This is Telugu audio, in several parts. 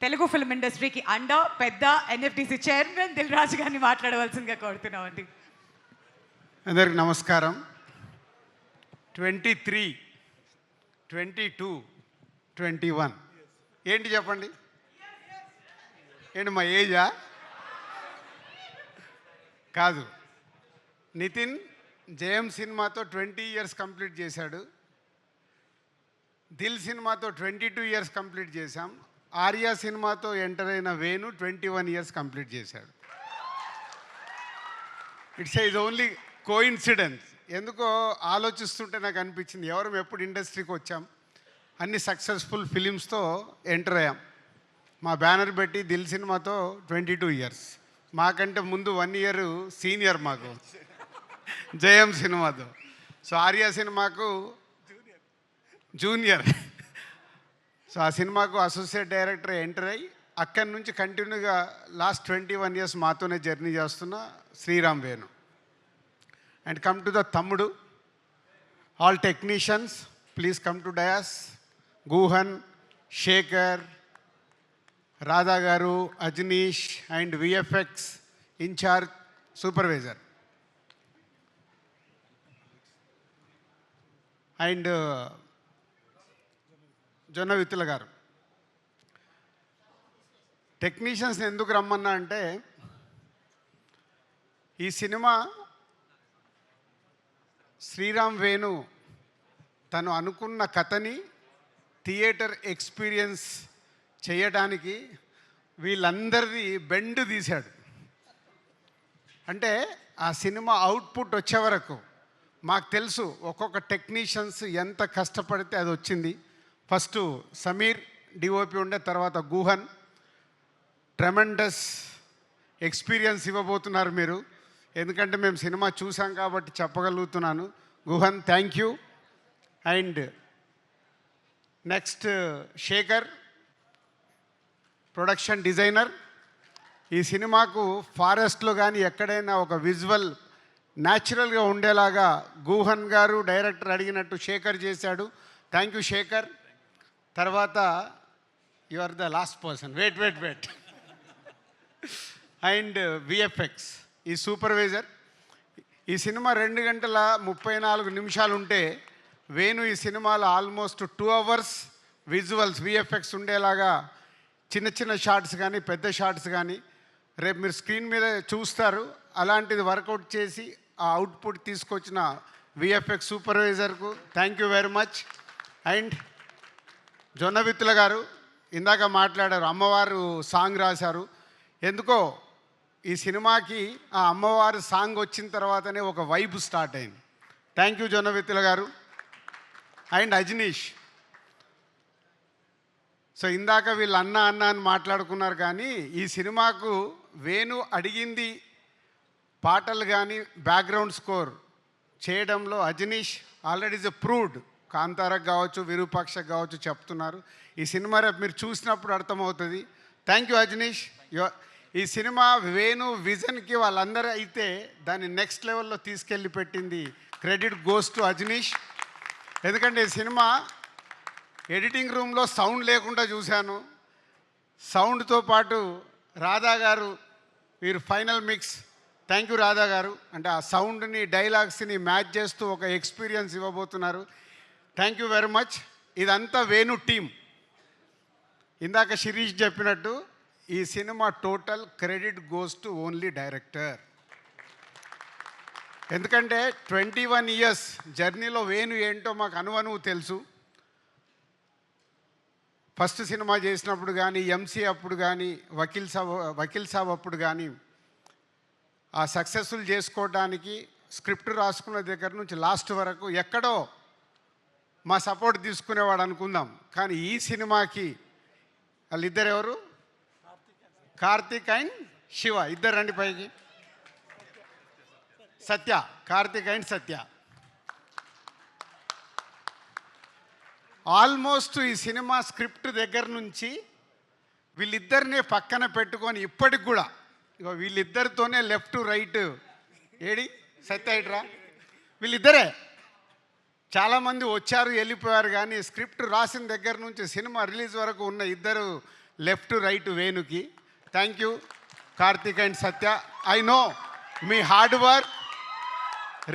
తెలుగు ఫిల్మ్ ఇండస్ట్రీకి అండ పెద్ద ఎన్ఎఫ్టీసీ చైర్మన్ దిల్ రాజు గారిని మాట్లాడవలసిందిగా కోరుతున్నామండి. అందరికి నమస్కారం. 23, 22, 21 ఏంటి చెప్పండి? ఏంటి మా ఏజా? కాదు. నితిన్ జయం సినిమాతో 20 ఇయర్స్ కంప్లీట్ చేశాడు. దిల్ సినిమాతో 22 ఇయర్స్ కంప్లీట్ చేశాం. ఆర్యా సినిమాతో ఎంటర్ అయిన వేణు 21 ఇయర్స్ కంప్లీట్ చేశాడు. It's is only coincidence. ఎందుకో ఆలోచిస్తుంటే నాకు అనిపించింది, ఎవరు ఎప్పుడు ఇండస్ట్రీకి వచ్చాం, అన్ని సక్సెస్ఫుల్ ఫిలిమ్స్తో ఎంటర్ అయ్యాం. మా బ్యానర్ పెట్టి దిల్ సినిమాతో 22 ఇయర్స్, మాకంటే ముందు 1 ఇయర్ సీనియర్ మాకు జయం సినిమాతో. సో ఆర్యా సినిమాకు జూనియర్. సో ఆ సినిమాకు అసోసియేట్ డైరెక్టర్ ఎంటర్ అయ్యి అక్కడి నుంచి కంటిన్యూగా లాస్ట్ 21 ఇయర్స్ మాతోనే జర్నీ చేస్తున్న Sriram Venu. And come to the తమ్ముడు. All technicians please come to dais. Guhan, Shekhar, Radha గారు, Ajaneesh and VFX incharge supervisor and Jonnavithula గారు. టెక్నీషియన్స్ని ఎందుకు రమ్మన్నా అంటే, ఈ సినిమా శ్రీరామ్ వేణు తను అనుకున్న కథని థియేటర్ ఎక్స్పీరియన్స్ చేయడానికి వీళ్ళందరిది బెండ్ తీశాడు. అంటే ఆ సినిమా అవుట్పుట్ వచ్చే వరకు మాకు తెలుసు ఒక్కొక్క టెక్నీషియన్స్ ఎంత కష్టపడితే అది వచ్చింది. ఫస్ట్ సమీర్ డిఓపి ఉండే, తర్వాత గుహన్. ట్రెమెండస్ ఎక్స్పీరియన్స్ ఇవ్వబోతున్నారు మీరు, ఎందుకంటే మేము సినిమా చూసాం కాబట్టి చెప్పగలుగుతున్నాను. Guhan, thank you. And next Shekhar, production designer. ఈ సినిమాకు ఫారెస్ట్లో కానీ ఎక్కడైనా ఒక విజువల్ న్యాచురల్గా ఉండేలాగా గుహన్ గారు డైరెక్టర్ అడిగినట్టు శేఖర్ చేశాడు. Thank you Shekhar. తర్వాత you are the last person, wait. And VFX ఈ సూపర్వైజర్. ఈ సినిమా 2 గంటల 34 నిమిషాలు ఉంటే వేణు ఈ సినిమాలో ఆల్మోస్ట్ 2 అవర్స్ విజువల్స్ విఎఫ్ఎక్స్ ఉండేలాగా చిన్న చిన్న షార్ట్స్ కానీ పెద్ద షార్ట్స్ కానీ రేపు మీరు స్క్రీన్ మీద చూస్తారు. అలాంటిది వర్కౌట్ చేసి ఆ అవుట్పుట్ తీసుకొచ్చిన విఎఫ్ఎక్స్ సూపర్వైజర్కు thank you very much. And Jonnavithula గారు ఇందాక మాట్లాడారు, అమ్మవారు సాంగ్ రాశారు. ఎందుకో ఈ సినిమాకి ఆ అమ్మవారు సాంగ్ వచ్చిన తర్వాతనే ఒక వైబ్ స్టార్ట్ అయింది. థ్యాంక్ యూ జొన్న విత్తుల గారు. అండ్ అజనీష్. సో ఇందాక వీళ్ళు అన్న అని మాట్లాడుకున్నారు, కానీ ఈ సినిమాకు వేణు అడిగింది పాటలు కానీ బ్యాక్గ్రౌండ్ స్కోర్ చేయడంలో అజనీష్ ఆల్రెడీ ఇస్ ప్రూవ్డ్. కాంతారకు కావచ్చు, విరూపాక్షకు కావచ్చు చెప్తున్నారు. ఈ సినిమా రేపు మీరు చూసినప్పుడు అర్థమవుతుంది. Thank you Ajaneesh. ఈ సినిమా వేణు విజన్కి వాళ్ళందరూ అయితే దాన్ని నెక్స్ట్ లెవెల్లో తీసుకెళ్ళి పెట్టింది. Credit goes to Ajaneesh. ఎందుకంటే ఈ సినిమా ఎడిటింగ్ రూమ్లో సౌండ్ లేకుండా చూశాను. సౌండ్తో పాటు రాధా గారు వీరు final mix. Thank you Radha గారు. అంటే ఆ సౌండ్ని డైలాగ్స్ని మ్యాచ్ చేస్తూ ఒక ఎక్స్పీరియన్స్ ఇవ్వబోతున్నారు. Thank you very much. ఇదంతా వేణు టీం. ఇందాక శిరీష్ చెప్పినట్టు ఈ cinema total credit goes to only director. ఎందుకంటే 21 ఇయర్స్ జర్నీలో వేణు ఏంటో మాకు అనువనువు తెలుసు. ఫస్ట్ సినిమా చేసినప్పుడు కానీ, ఎంసీ అప్పుడు కానీ, వకీల్ సాబ్ అప్పుడు కానీ ఆ సక్సెస్ఫుల్ చేసుకోవడానికి స్క్రిప్ట్ రాసుకున్న దగ్గర నుంచి లాస్ట్ వరకు ఎక్కడో మా సపోర్ట్ తీసుకునేవాడు అనుకుందాం. కానీ ఈ సినిమాకి వాళ్ళిద్దరు ఎవరు? కార్తిక్ అండ్ శివ. ఇద్దరు రండి పైకి. సత్య, కార్తిక్ అండ్ సత్య. ఆల్మోస్ట్ ఈ సినిమా స్క్రిప్ట్ దగ్గర నుంచి వీళ్ళిద్దరినే పక్కన పెట్టుకొని ఇప్పటికి కూడా ఇక వీళ్ళిద్దరితోనే లెఫ్ట్ రైట్. ఏడి సత్య ఇట్రా, వీళ్ళిద్దరే. చాలామంది వచ్చారు వెళ్ళిపోయారు, కానీ స్క్రిప్ట్ రాసిన దగ్గర నుంచి సినిమా రిలీజ్ వరకు ఉన్న ఇద్దరు లెఫ్ట్ రైట్ వేణుకి. Thank you Karthik and Satya. I know మీ హార్డ్ వర్క్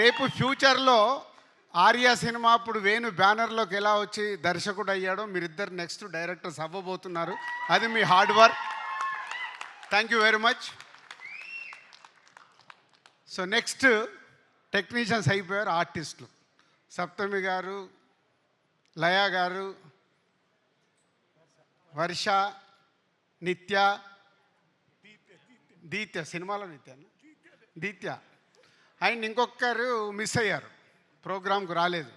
రేపు ఫ్యూచర్లో ఆర్య సినిమా అప్పుడు వేణు బ్యానర్లోకి ఎలా వచ్చి దర్శకుడు అయ్యాడో మీరిద్దరు నెక్స్ట్ డైరెక్టర్స్ అవ్వబోతున్నారు. అది మీ hard work. Thank you very much. So next technicians అయిపోయారు, ఆర్టిస్టులు. సప్తమి గారు, లయ గారు, వర్ష, నిత్య, దీత్య సినిమాలో దీత్య అండ్ ఇంకొకరు మిస్ అయ్యారు, ప్రోగ్రాంకు రాలేదు.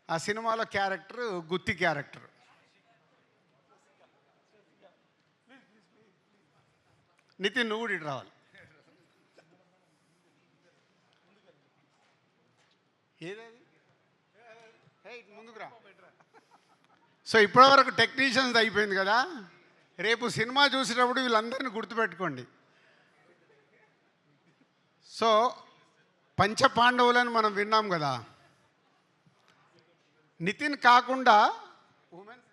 ఆ సినిమాలో క్యారెక్టర్ గుత్తి క్యారెక్టర్. నితిన్ నువ్వు కూడా ఇటు రావాలి. ఏదది ముందుకు రా. సో ఇప్పటివరకు టెక్నీషియన్స్ అయిపోయింది కదా. రేపు సినిమా చూసేటప్పుడు వీళ్ళందరినీ గుర్తుపెట్టుకోండి. సో పంచపాండవులని మనం విన్నాం కదా. నితిన్ కాకుండా ఉమెన్స్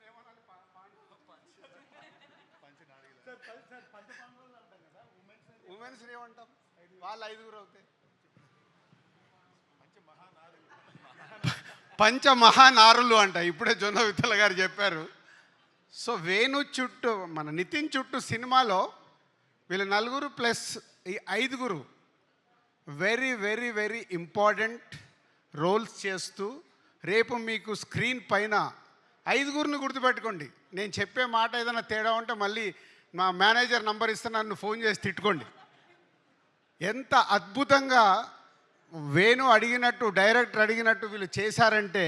ఏమంటాం, వాళ్ళు 5 అవుతాయి. పంచమహానారులు అంట. ఇప్పుడే జొన్న విత్తల గారు చెప్పారు. సో వేణు చుట్టూ మన నితిన్ చుట్టూ సినిమాలో వీళ్ళు 4 ప్లస్ ఈ 5 very very very important roles చేస్తూ రేపు మీకు స్క్రీన్ పైన 5 గుర్తుపెట్టుకోండి. నేను చెప్పే మాట ఏదైనా తేడా ఉంటే మళ్ళీ మా మేనేజర్ నంబర్ ఇస్తే నన్ను ఫోన్ చేసి తిట్టుకోండి. ఎంత అద్భుతంగా వేణు అడిగినట్టు డైరెక్టర్ అడిగినట్టు వీళ్ళు చేశారంటే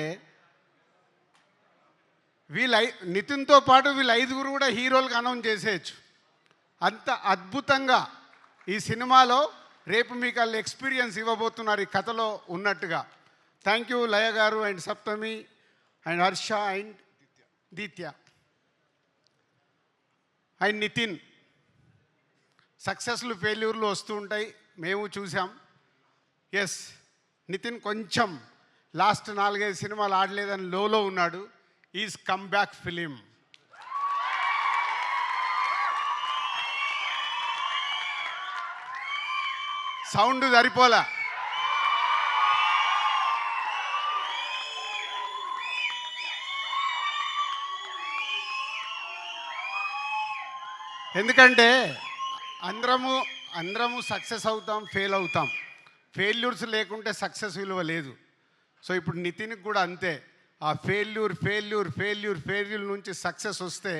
నితిన్తో పాటు వీళ్ళు 5 కూడా హీరోలకు అనౌన్స్ చేసేయచ్చు. అంత అద్భుతంగా ఈ సినిమాలో రేపు మీకు వాళ్ళు ఎక్స్పీరియన్స్ ఇవ్వబోతున్నారు ఈ కథలో ఉన్నట్టుగా. థ్యాంక్ యూ లయ గారు and Saptami and Harsha and Deethya and Nithin. సక్సెస్లు ఫెయిల్యూర్లు వస్తూ ఉంటాయి, మేము చూసాం. ఎస్, నితిన్ కొంచెం లాస్ట్ 4-5 సినిమాలు ఆడలేదని లోలో ఉన్నాడు. Is come back film. Sound సరిపోలా. ఎందుకంటే అందరము సక్సెస్ అవుతాం, ఫెయిల్ అవుతాం. ఫెయిల్యూర్స్ లేకుంటే సక్సెస్ విలువ లేదు. సో ఇప్పుడు నితిన్కి కూడా అంతే. ఆ ఫెయిల్యూర్ నుంచి సక్సెస్ వస్తే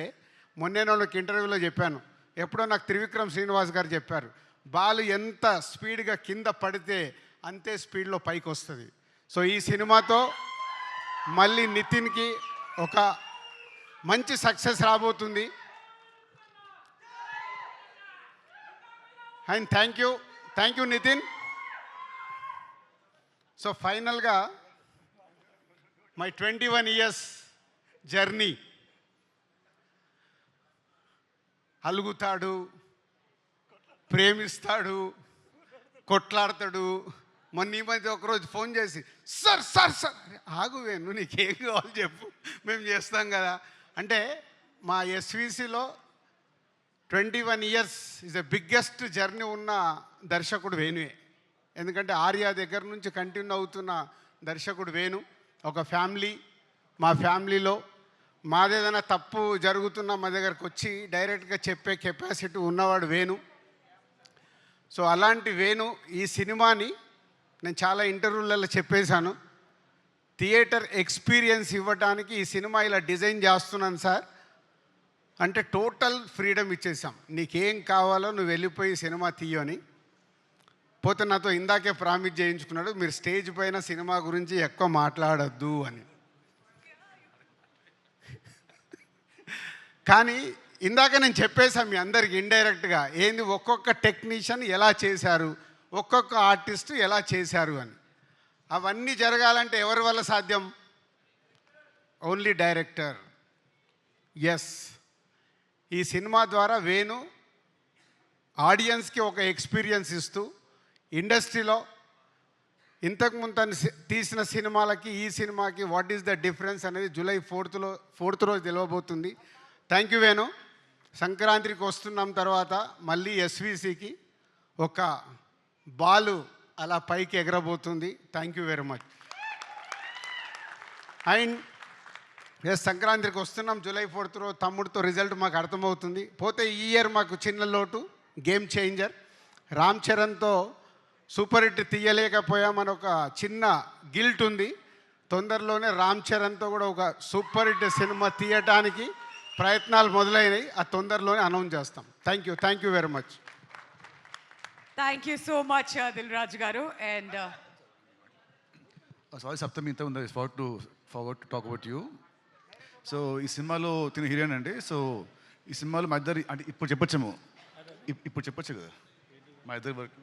మొన్నే నాకు ఇంటర్వ్యూలో చెప్పాను. ఎప్పుడో నాకు త్రివిక్రమ్ శ్రీనివాస్ గారు చెప్పారు, బాల్ ఎంత స్పీడ్గా కింద పడితే అంతే స్పీడ్లో పైకి వస్తుంది. సో ఈ సినిమాతో మళ్ళీ నితిన్కి ఒక మంచి సక్సెస్ రాబోతుంది. And thank you Nitin. So ఫైనల్గా మై 21 years జర్నీ. అలుగుతాడు, ప్రేమిస్తాడు, కొట్లాడతాడు. మొన్న ఈ మధ్య ఒకరోజు ఫోన్ చేసి సార్ ఆగువేను, నీకేం కావాలి చెప్పు, మేము చేస్తాం కదా అంటే. మా ఎస్విసిలో 21 years is the biggest journey ఉన్న దర్శకుడు వేణువే. ఎందుకంటే ఆర్య దగ్గర నుంచి కంటిన్యూ అవుతున్న దర్శకుడు వేణు. ఒక ఫ్యామిలీ, మా ఫ్యామిలీలో మాదేదైనా తప్పు జరుగుతున్నా మా దగ్గరకు వచ్చి డైరెక్ట్గా చెప్పే కెపాసిటీ ఉన్నవాడు వేణు. సో అలాంటి వేణు ఈ సినిమాని నేను చాలా ఇంటర్వ్యూలలో చెప్పేశాను, థియేటర్ ఎక్స్పీరియన్స్ ఇవ్వడానికి ఈ సినిమా ఇలా డిజైన్ చేస్తున్నాను సార్ అంటే టోటల్ ఫ్రీడమ్ ఇచ్చేసాం. నీకేం కావాలో నువ్వు వెళ్ళిపోయి సినిమా తీయని. పోతే నాతో ఇందాకే ప్రామిస్ చేయించుకున్నాడు, మీరు స్టేజ్ పైన సినిమా గురించి ఎక్కువ మాట్లాడద్దు అని. కానీ ఇందాక నేను చెప్పేశాను మీ అందరికి ఇండైరెక్ట్గా ఏంది ఒక్కొక్క టెక్నీషియన్ ఎలా చేశారు, ఒక్కొక్క ఆర్టిస్టు ఎలా చేశారు అని. అవన్నీ జరగాలంటే ఎవరి వల్ల సాధ్యం? Only director. ఎస్, ఈ సినిమా ద్వారా వేణు ఆడియన్స్కి ఒక ఎక్స్పీరియన్స్ ఇస్తూ ఇండస్ట్రీలో ఇంతకుముందు తను తీసిన సినిమాలకి ఈ సినిమాకి వాట్ ఈస్ ద డిఫరెన్స్ అనేది జూలై 4th రోజు తెలియబోతుంది. Thank you Venu. సంక్రాంతికి వస్తున్నాం తర్వాత మళ్ళీ ఎస్విసికి ఒక బాలు అలా పైకి ఎగరబోతుంది. Thank you very much. And yes, సంక్రాంతికి వస్తున్నాం. జూలై 4th తమ్ముడితో రిజల్ట్ మాకు అర్థమవుతుంది. పోతే ఈ ఇయర్ మాకు చిన్న లోటు, గేమ్ చేంజర్ రామ్ చరణ్తో సూపర్ హిట్ తీయలేకపోయామని ఒక చిన్న గిల్ట్ ఉంది. తొందరలోనే రామ్ చరణ్తో కూడా ఒక సూపర్ హిట్ సినిమా తీయటానికి ప్రయత్నాలు మొదలైనవి. ఆ తొందరలోనే అనౌన్స్ చేస్తాం. Thank you very much. Thank you so much Dil Raju గారు. అండ్ సారీ సప్తమి, ఇంత ఉంది forward to talk about you. So ఈ సినిమాలో తిన హీరోయిన్ అండి. సో ఈ సినిమాలో మా ఇద్దరు అంటే ఇప్పుడు చెప్పొచ్చాము, ఇప్పుడు చెప్పొచ్చు కదా మా ఇద్దరు వర్క్.